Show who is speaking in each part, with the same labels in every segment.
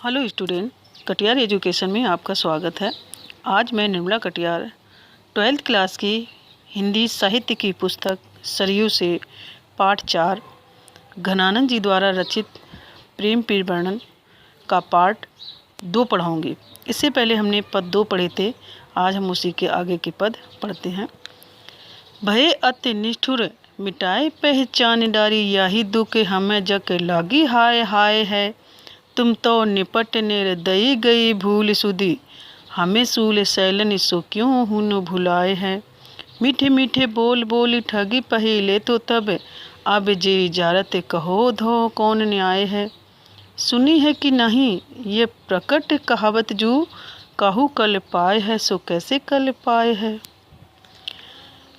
Speaker 1: Hello student, Katiyar education में आपका स्वागत है। आज मैं निर्मला कटियार 12th क्लास की हिंदी साहित्य की पुस्तक सरयू से पाठ 4 घनानंद जी द्वारा रचित प्रेम पीर वर्णन का पाठ 2 पढ़ाऊँगी। इससे पहले हमने पद 2 पढ़े थे, आज हम उसी के आगे के पद पढ़ते हैं। भय अति निष्ठुर मिटाए पहचान डारी, याही दुख हमें जग लागी हाय हाय है। तुम तो निपट निर्दयी गई भूल सुधी, हमें सूल सैलन सो क्यों हुन भुलाए है। मीठे मीठे बोल बोली ठगी पहिले तो तब, अब जे इजारत कहो धो कौन न्याय है। सुनी है कि नहीं ये प्रकट कहावत जू, कहू कल पाए है सो कैसे कल पाए है।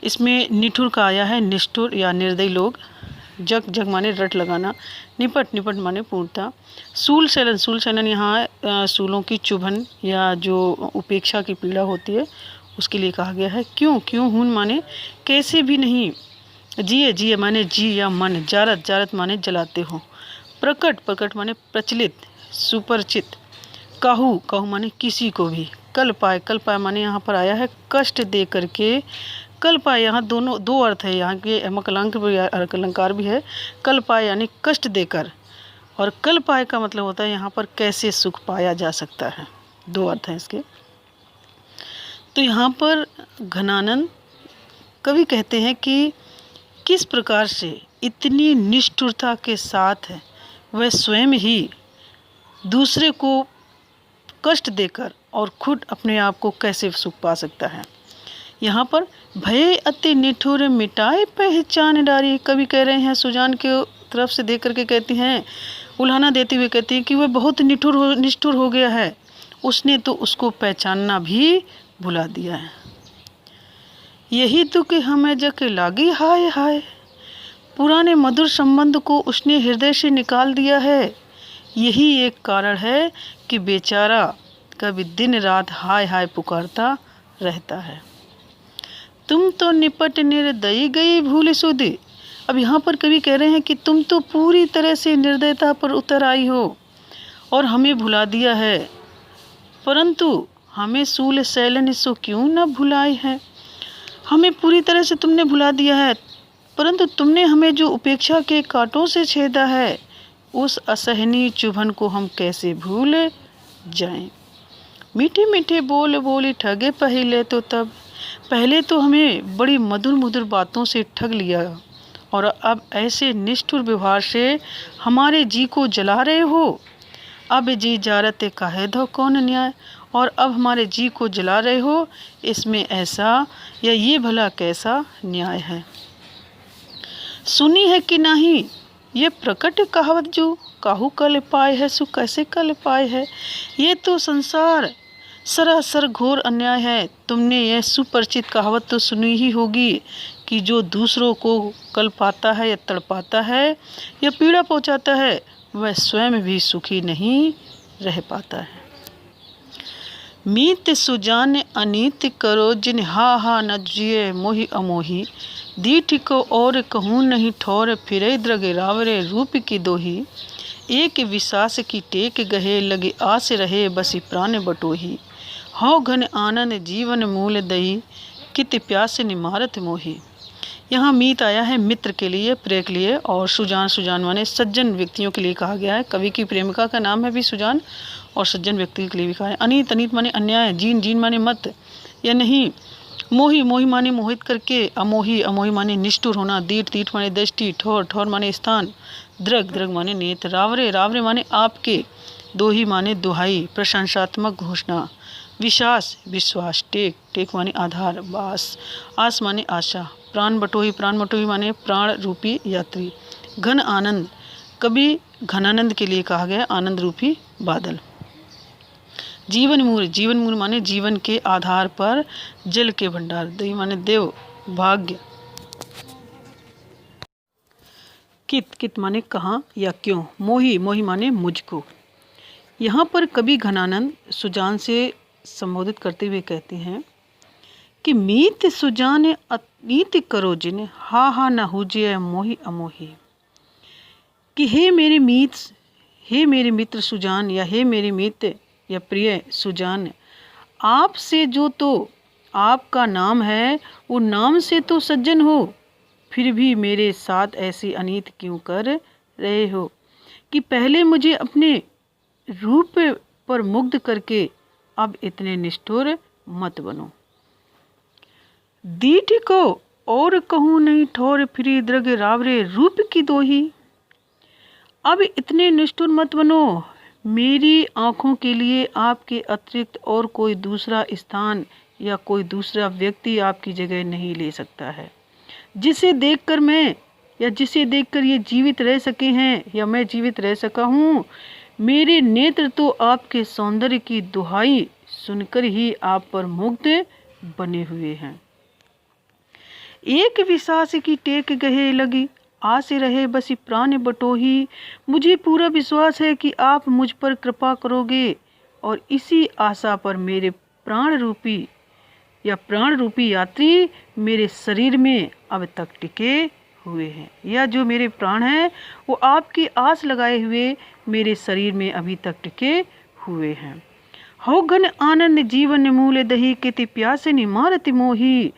Speaker 1: इसमें निठुर का आया है निष्ठुर या निर्दयी लोग। जग जग माने रट लगाना, निपट निपट माने पूर्णता। सूल सैलन यहाँ सूलों की चुभन या जो उपेक्षा की पीड़ा होती है उसके लिए कहा गया है। क्यों क्यों हुन माने कैसे भी नहीं। जिए जिए माने जी या मन। जारत जारत माने जलाते हो। प्रकट प्रकट माने प्रचलित सुपरिचित। कहू कहू माने किसी को भी। कल पाए माने यहाँ पर आया है कष्ट दे करके। कल पाए यहाँ दोनों 2 अर्थ है, यहाँ के अलंकार भी है। कल पाए यानी कष्ट देकर, और कल पाए का मतलब होता है यहाँ पर कैसे सुख पाया जा सकता है। 2 अर्थ हैं इसके। तो यहाँ पर घनानंद कवि कहते हैं कि किस प्रकार से इतनी निष्ठुरता के साथ वह स्वयं ही दूसरे को कष्ट देकर और खुद अपने आप को कैसे सुख पा सकता है। यहाँ पर भय अति निठुर मिटाए पहचान डारी, कवि कह रहे हैं सुजान के तरफ से देख करके कहती हैं, उल्हाना देते हुए कहती हैं कि वह बहुत निष्ठुर हो गया है, उसने तो उसको पहचानना भी भुला दिया है। यही दुख हमें जग लागी हाय हाय, पुराने मधुर संबंध को उसने हृदय से निकाल दिया है। यही एक कारण है कि बेचारा कभी दिन रात हाय हाय पुकारता रहता है। तुम तो निपट निर्दयी गई भूल सुधी। अब यहाँ पर कवि कह रहे हैं कि तुम तो पूरी तरह से निर्दयता पर उतर आई हो और हमें भुला दिया है, परंतु हमें सूल सैलन सो क्यों न भुलाई है। हमें पूरी तरह से तुमने भुला दिया है, परंतु तुमने हमें जो उपेक्षा के कांटों से छेदा है, उस असहनीय चुभन को हम कैसे भूल जाएं। मीठे मीठे बोल बोली ठगे पहिले तो तब, पहले तो हमें बड़ी मधुर मधुर बातों से ठग लिया, और अब ऐसे निष्ठुर व्यवहार से हमारे जी को जला रहे हो। अब जी जारते काहे धो कौन न्याय, और अब हमारे जी को जला रहे हो, इसमें ऐसा या ये भला कैसा न्याय है। सुनी है कि नहीं ये प्रकट कहावत जो, काहू कल पाए है सो कैसे कल पाए है। ये तो संसार सरासर घोर अन्याय है। तुमने यह सुपरिचित कहावत तो सुनी ही होगी कि जो दूसरों को कल पाता है या तड़पाता है या पीड़ा पहुंचाता है, वह स्वयं भी सुखी नहीं रह पाता है। मीत सुजान अनीत करो जिन हा न जिए मोहि अमोही, दीठ को और कहूँ नहीं ठोर फिरे द्रगे रावरे रूप की दोही। एक विश्वास की टेक गहे लगे आस रहे बसी प्राण बटोही। हौ घन आनंद जीवन मूल दही, कित प्यास निमारत मोही। यहाँ मीत आया है मित्र के लिए, प्रिय के लिए, और सुजान माने सज्जन व्यक्तियों के लिए कहा गया है। कवि की प्रेमिका का नाम है भी सुजान, और सज्जन व्यक्ति के लिए भी कहा है। अनीत माने अन्याय, जीन माने मत या नहीं। मोही माने मोहित करके, अमोही माने निष्ठुर होना, दीठ माने दृष्टि, ठोर माने स्थान, द्रग माने नेत्र, रावरे माने आपके, दोही माने दुहाई प्रशंसात्मक घोषणा, विश्वास, टेक माने आधार, आस माने आशा, प्राण बटोही माने प्राण रूपी यात्री, घन आनंद, कभी घनानंद के लिए कहा गया आनंद रूपी बादल। जीवन मूल माने जीवन के आधार पर जल के भंडार, देवी माने देव, भाग्य। कित माने कहाँ या क्यों, मोही माने मुझको। यहाँ पर कवि घनानंद सुजान से संबोधित करते हुए कहते हैं कि मीत सुजान अनीत करो जिन, हा न हुजिए मोहि अमोही। कि हे मेरे मीत, हे मेरे मित्र सुजान, या हे मेरे मित्र या प्रिय सुजान, आपसे जो तो आपका नाम है, वो नाम से तो सज्जन हो, फिर भी मेरे साथ ऐसी अनीत क्यों कर रहे हो कि पहले मुझे अपने रूप पर मुग्ध करके अब इतने निष्ठुर मत बनो। दीठ को और कहूँ नहीं ठोर, फिरी दृग रावरे रूप की दोही। अब इतने निष्ठुर मत बनो, मेरी आँखों के लिए आपके अतिरिक्त और कोई दूसरा स्थान या कोई दूसरा व्यक्ति आपकी जगह नहीं ले सकता है। जिसे देखकर मैं या जिसे देखकर ये जीवित रह सके हैं या मैं जीवित रह सका हूँ, मेरे नेत्र तो आपके सौंदर्य की दुहाई सुनकर ही आप पर मुग्ध बने हुए हैं। एक विश्वास की टेक गहे लगी, आसे रहे बसी प्राण बटोही। मुझे पूरा विश्वास है कि आप मुझ पर कृपा करोगे और इसी आशा पर मेरे प्राण रूपी यात्री मेरे शरीर में अब तक टिके हुए हैं। या जो मेरे प्राण हैं वो आपकी आस लगाए हुए मेरे शरीर में अभी तक टिके हुए हैं। हो घन आनंद जीवन मूल दही के प्यासे निमारत मोही।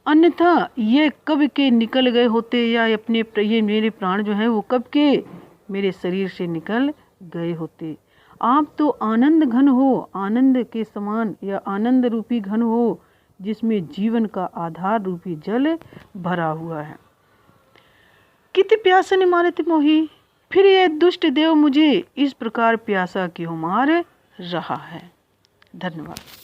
Speaker 1: अन्यथा ये कब के निकल गए होते, या ये मेरे प्राण जो हैं वो कब के मेरे शरीर से निकल गए होते। आप तो आनंद घन हो, आनंद के समान या आनंद रूपी घन हो, जिसमें जीवन का आधार रूपी जल भरा हुआ है। कित प्यासा मारत मोही, फिर यह दुष्ट देव मुझे इस प्रकार प्यासा क्यों मार रहा है। धन्यवाद।